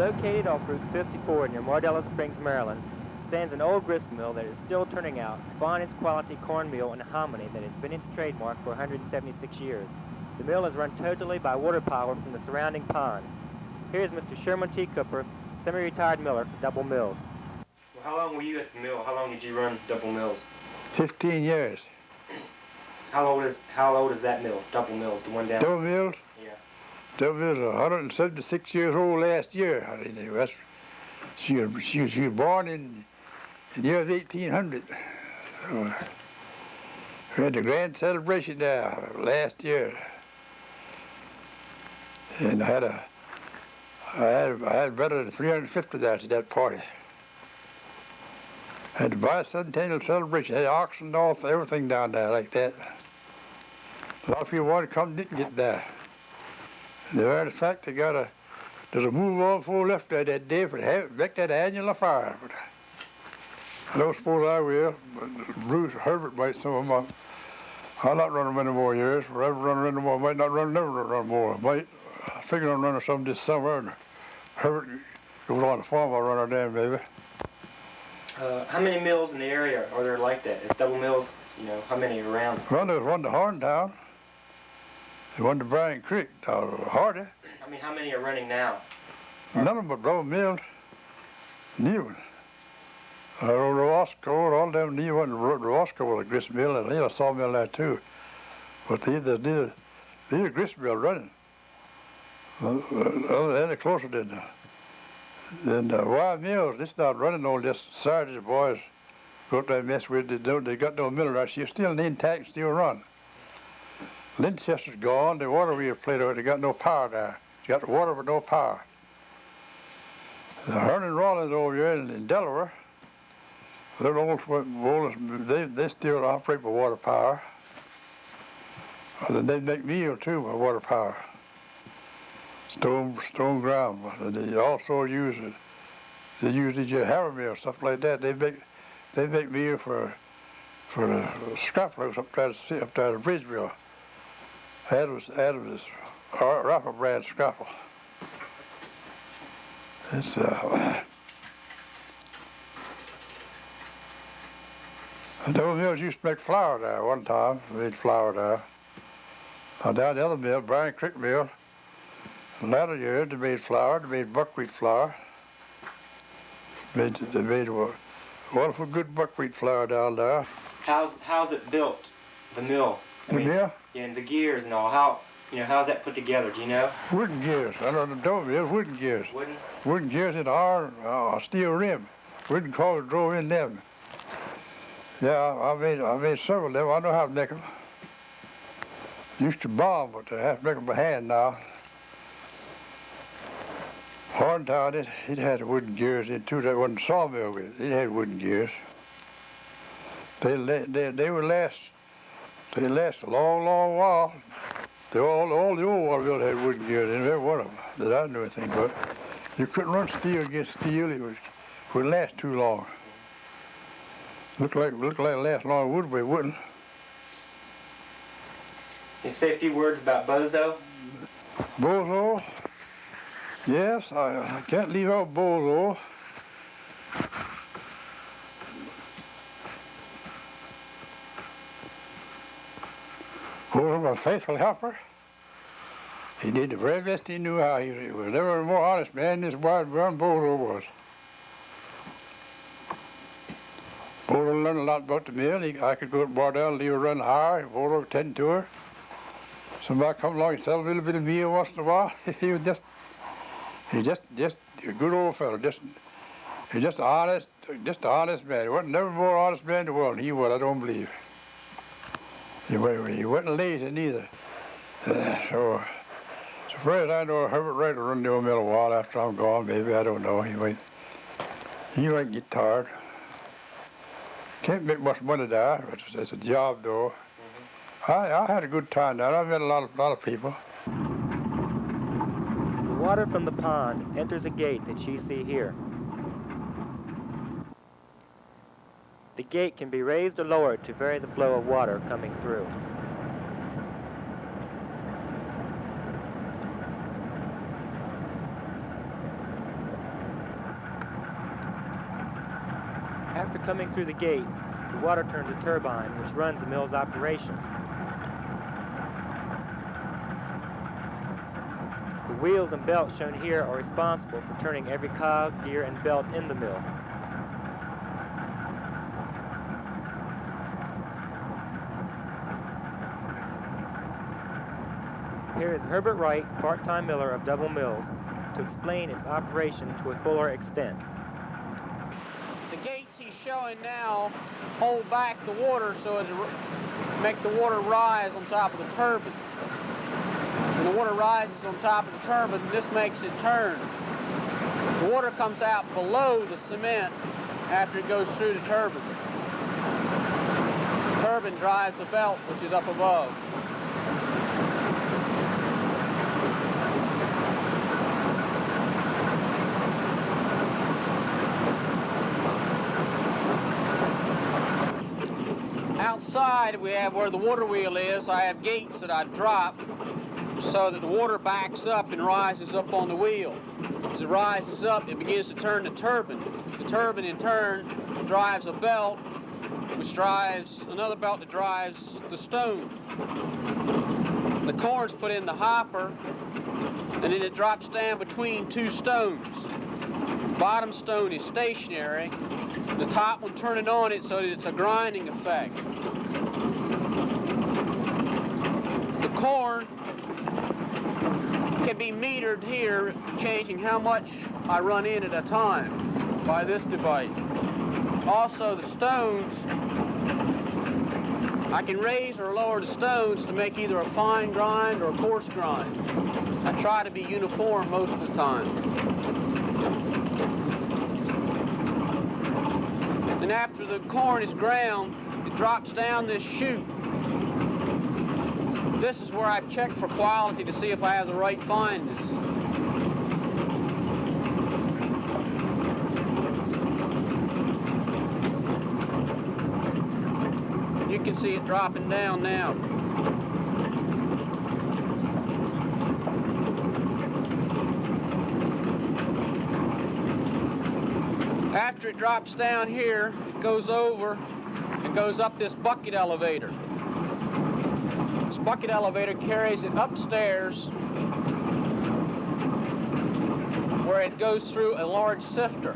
Located off Route 54 near Mardela Springs, Maryland, stands an old grist mill that is still turning out finest quality cornmeal and hominy that has been its trademark for 176 years. The mill is run totally by water power from the surrounding pond. Here's Mr. Sherman T. Cooper, semi-retired miller for Double Mills. Well, how long were you at the mill? How long did you run Double Mills? 15 years. How old is that mill, Double Mills, the one down? Double Mills? Yeah. Double Mills is 176 years old last year. I mean, she was born in the year of 1800. We had a grand celebration there last year. And I had better than 350 there to that party. I had the bicentennial celebration. I had oxen and all, everything down there like that. A lot of people wanted to come, didn't get there. And the very fact there's a move on before left there that day for back that annual fire. But I don't suppose I will, but Bruce Herbert might some of them. I'll not run them any more years. Forever run them more. Might not run, never run more. I figure I'm running some this summer, and Herbert goes on the farm, I'll run her damn baby. How many mills in the area are there like that? Is Double Mills, how many are around? Well, there's one to Horntown. There's one to Bryan Creek, Hardy. How many are running now? None of them but Double Mills. New one. Roscoe and all them new ones. Roscoe was a grist mill, and a sawmill there too. But there's a grist mill running. Any closer than Wild Mills. This not running all this. Saturday, the boys go up there and mess with it. They got no mill right. She's still intact, still run. Linchester's gone. The water wheel played over. They got no power there. They got the water but no power. Hearn and Rollins over here in Delaware. They're old, they still operate by water power. They make meal too by water power. Stone ground. But they also use these hammer mill stuff like that. They make meal for the scraploads up there at Bridgeville. Adams Raffle brand scrapple. It's Double Mills used to make flour there one time. They made flour there. Now down the other mill, Bryan Creek Mill, in the latter years they made flour. They made buckwheat flour. They made wonderful good buckwheat flour down there. How's it built, the mill? The mill? Yeah, and the gears and all. How's that put together? Do you know? Wooden gears. I know the Double Mills, wooden gears. Wooden? Wooden gears in iron, steel rim. Wooden cars drove in them. Yeah, I made several of them. I know how to make them. Used to bomb, but I have to make them by hand now. Horntown, it had wooden gears in too. That wasn't a sawmill with it. It had wooden gears. They would last. They last a long, long while. All the old water mills had wooden gears in every one of them that I knew anything about. You couldn't run steel against steel. It wouldn't last too long. Looked like it last long wood, but it wouldn't. Can you say a few words about Bozo? Bozo? Yes, I can't leave out Bozo. Bozo was a faithful helper. He did the very best he knew how. He was never a more honest man than this wide brown Bozo was. Bozo learned a lot about the mill. I could go to Mardela, leave her run higher. Bozo would tend to her. Somebody come along and sell a little bit of meal once in a while. He was just a good old fellow. He was just an honest man. He wasn't never more honest man in the world than he was, I don't believe. He wasn't lazy neither. So far as I know, Herbert Wright will run the old mill a while after I'm gone, maybe. I don't know. He might get tired. Can't make much money there, but it's a job, though. I had a good time there. I met a lot of people. The water from the pond enters a gate that you see here. The gate can be raised or lowered to vary the flow of water coming through. After coming through the gate, the water turns a turbine which runs the mill's operation. The wheels and belts shown here are responsible for turning every cog, gear, and belt in the mill. Here is Herbert Wright, part-time miller of Double Mills, to explain its operation to a fuller extent. The gates he's showing now hold back the water so as to make the water rise on top of the turbine. When the water rises on top of the turbine, this makes it turn. The water comes out below the cement after it goes through the turbine. The turbine drives the belt, which is up above. Outside, we have where the water wheel is. I have gates that I drop so that the water backs up and rises up on the wheel. As it rises up, it begins to turn the turbine. The turbine, in turn, drives a belt, which drives another belt that drives the stone. The corn's put in the hopper, and then it drops down between two stones. The bottom stone is stationary. The top one turning on it so that it's a grinding effect. The corn can be metered here, changing how much I run in at a time by this device. Also, the stones, I can raise or lower the stones to make either a fine grind or a coarse grind. I try to be uniform most of the time. And after the corn is ground, it drops down this chute. This is where I check for quality to see if I have the right fineness. You can see it dropping down now. After it drops down here, it goes over and goes up this bucket elevator. This bucket elevator carries it upstairs where it goes through a large sifter.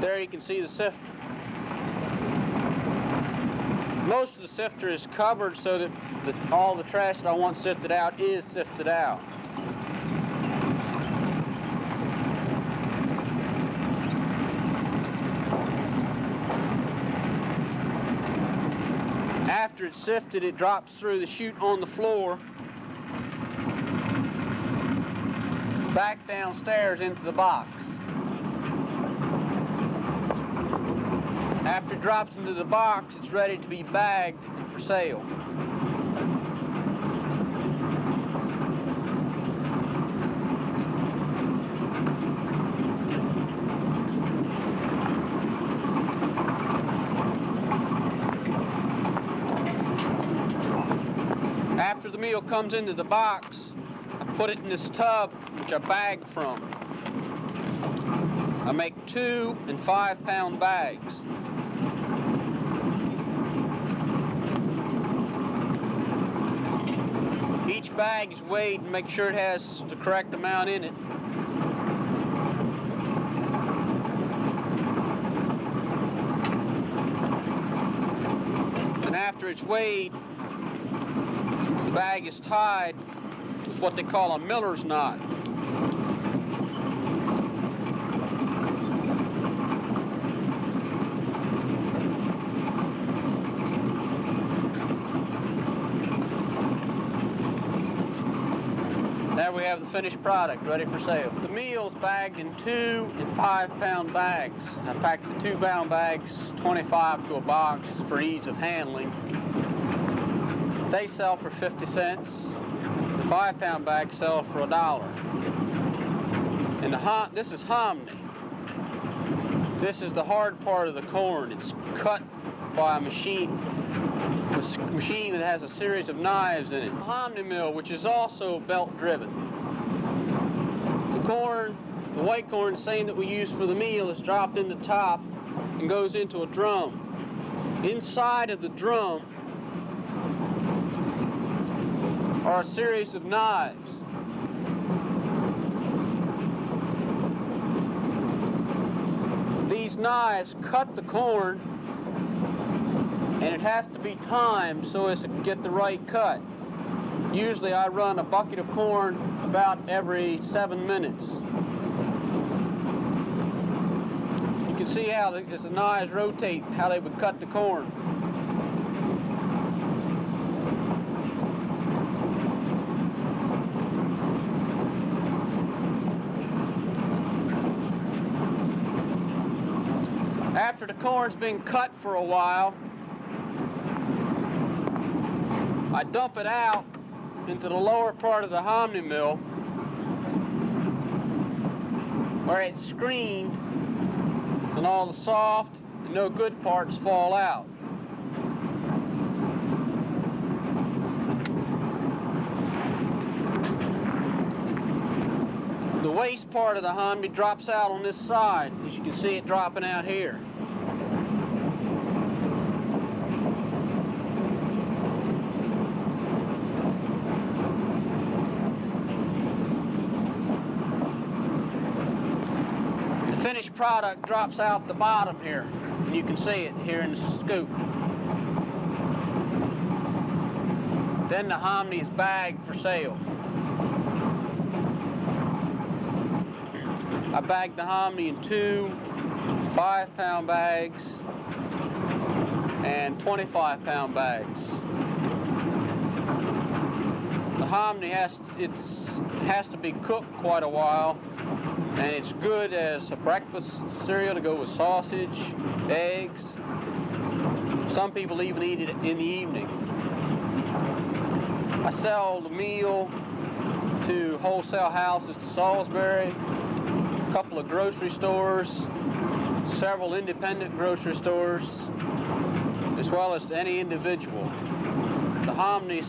There you can see the sifter. Most of the sifter is covered so that all the trash that I want sifted out is sifted out. After it's sifted, it drops through the chute on the floor, back downstairs into the box. After it drops into the box, it's ready to be bagged and for sale. After the meal comes into the box, I put it in this tub, which I bag from. I make 2 and 5 pound bags. Each bag is weighed to make sure it has the correct amount in it. And after it's weighed, the bag is tied with what they call a miller's knot. There we have the finished product ready for sale. The meal's bagged in 2 and 5 pound bags. I packed the 2 pound bags 25 to a box for ease of handling. They sell for 50 cents. The 5 pound bags sell for $1. And this is hominy. This is the hard part of the corn. It's cut by a machine that has a series of knives in it. A hominy mill, which is also belt driven. The corn, the white corn, same that we use for the meal, is dropped in the top and goes into a drum. Inside of the drum are a series of knives. These knives cut the corn, and it has to be timed so as to get the right cut. Usually I run a bucket of corn about every 7 minutes. You can see how, as the knives rotate, how they would cut the corn. After the corn's been cut for a while, I dump it out into the lower part of the hominy mill where it's screened and all the soft and no good parts fall out. The waste part of the hominy drops out on this side, as you can see it dropping out here. The finished product drops out the bottom here, and you can see it here in the scoop. Then the hominy is bagged for sale. I bag the hominy in 2 5-pound bags and 25-pound bags. The hominy has to be cooked quite a while, and it's good as a breakfast cereal to go with sausage, eggs. Some people even eat it in the evening. I sell the meal to wholesale houses to Salisbury, a couple of grocery stores, several independent grocery stores, as well as to any individual. The hominy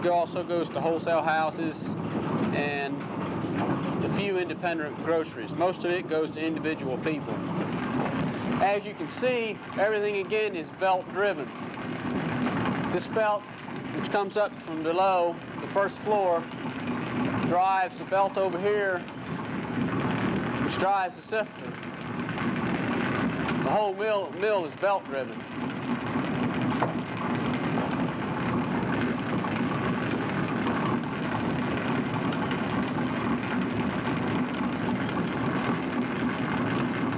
also goes to wholesale houses and a few independent groceries. Most of it goes to individual people. As you can see, everything again is belt driven. This belt, which comes up from below the first floor, drives the belt over here, which drives the sifter. The whole mill is belt driven.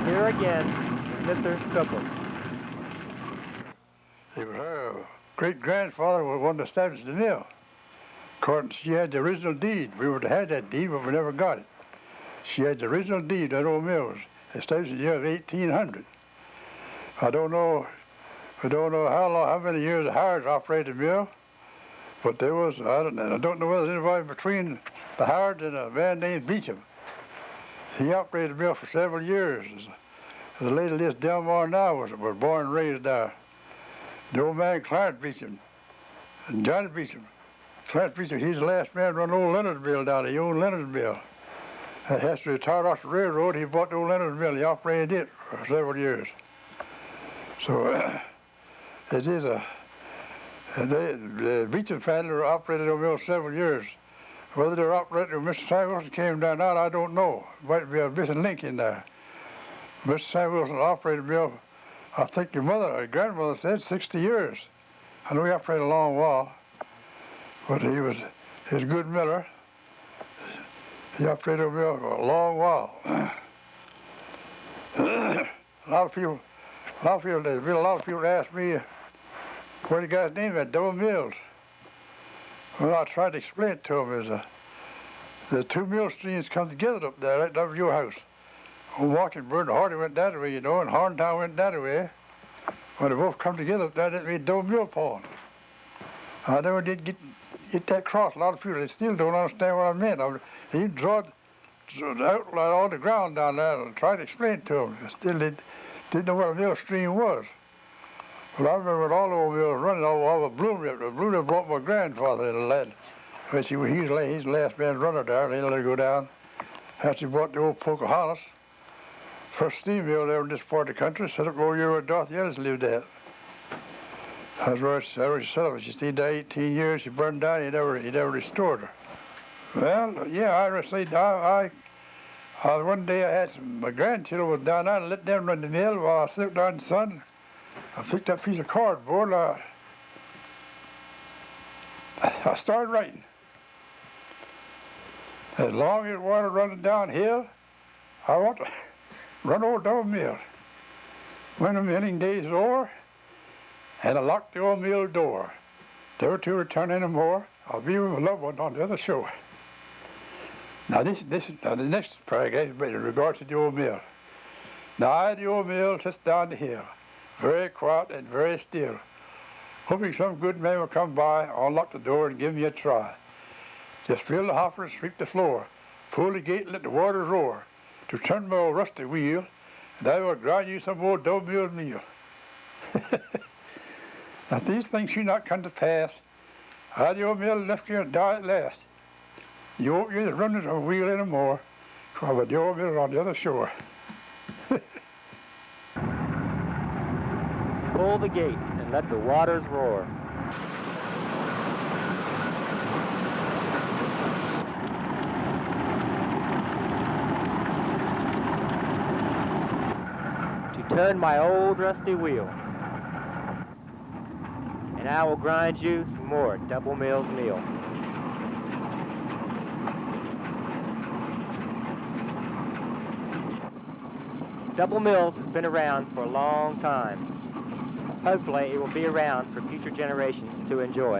Here again is Mr. Copeland. Her great-grandfather was one that established the mill. According, she had the original deed. We would have had that deed, but we never got it. She had the original deed, that old mill was established in the year of 1800. I don't know how many years the Harrods operated the mill, but there was, I don't know whether there was anybody between the Harrods and a man named Beecham. He operated the mill for several years. The lady Liz Delmar now was born and raised there. The old man, Clarence Beecham, and Johnny Beecham. Clarence Beecham, he's the last man to run old Leonard's Mill down there. He owned Leonard's Mill. After he retired off the railroad, he bought the old Leonard's Mill. He operated it for several years. So it is the Beecham family operated the mill several years. Whether they're operating when Mr. Sam Wilson came down out, I don't know. Might be a missing link in there. Mr. Sam Wilson operated the mill, I think your grandmother said 60 years. I know he operated a long while, but he was a good miller. He operated a mill for a long while. a lot of people ask me where the guy's name at, Double Mills. Well, I tried to explain it to them. The two mill streams come together up there, right over your house. Old Mockingbird and Hardy went that way, you know, and Horntown went that way. When they both come together up there, that made Double Mill Pond. I never did get that cross. A lot of people, they still don't understand what I meant. They even drawed the outline on the ground down there and tried to explain it to them. They still didn't know what a mill stream was. But I remember when all the old mills running all the Bloom River. The Bloom River brought my grandfather in the land. He's the last man runner there. They let her go down. After he bought the old Pocahontas, First steam mill there in this part of the country, set up over here where Dorothy Ellis lived at. That's where she set up. She stayed there 18 years. She burned down. He never restored her. Well, yeah, one day I had my grandchildren was down there and let them run the mill while I slept down in the sun. I picked up a piece of cardboard. I started writing. As long as water running downhill, I want to run over Double Mill. When the milling days is over, and I locked the old mill door. Never to return anymore. I'll be with my loved one on the other shore. Now this is the next paragraph in regards to the old mill. Now I had the old mill just down the hill, very quiet and very still, hoping some good man will come by, unlock the door and give me a try. Just fill the hopper and sweep the floor, pull the gate and let the water roar, to turn my old rusty wheel, and I will grind you some more Double Mills meal. Now these things should not come to pass. I had the old mill left here and die at last. You won't get the runners of a wheel anymore, for the old mill on the other shore. Pull the gate and let the waters roar. To turn my old rusty wheel. And I will grind you some more Double Mills meal. Double Mills has been around for a long time. Hopefully it will be around for future generations to enjoy.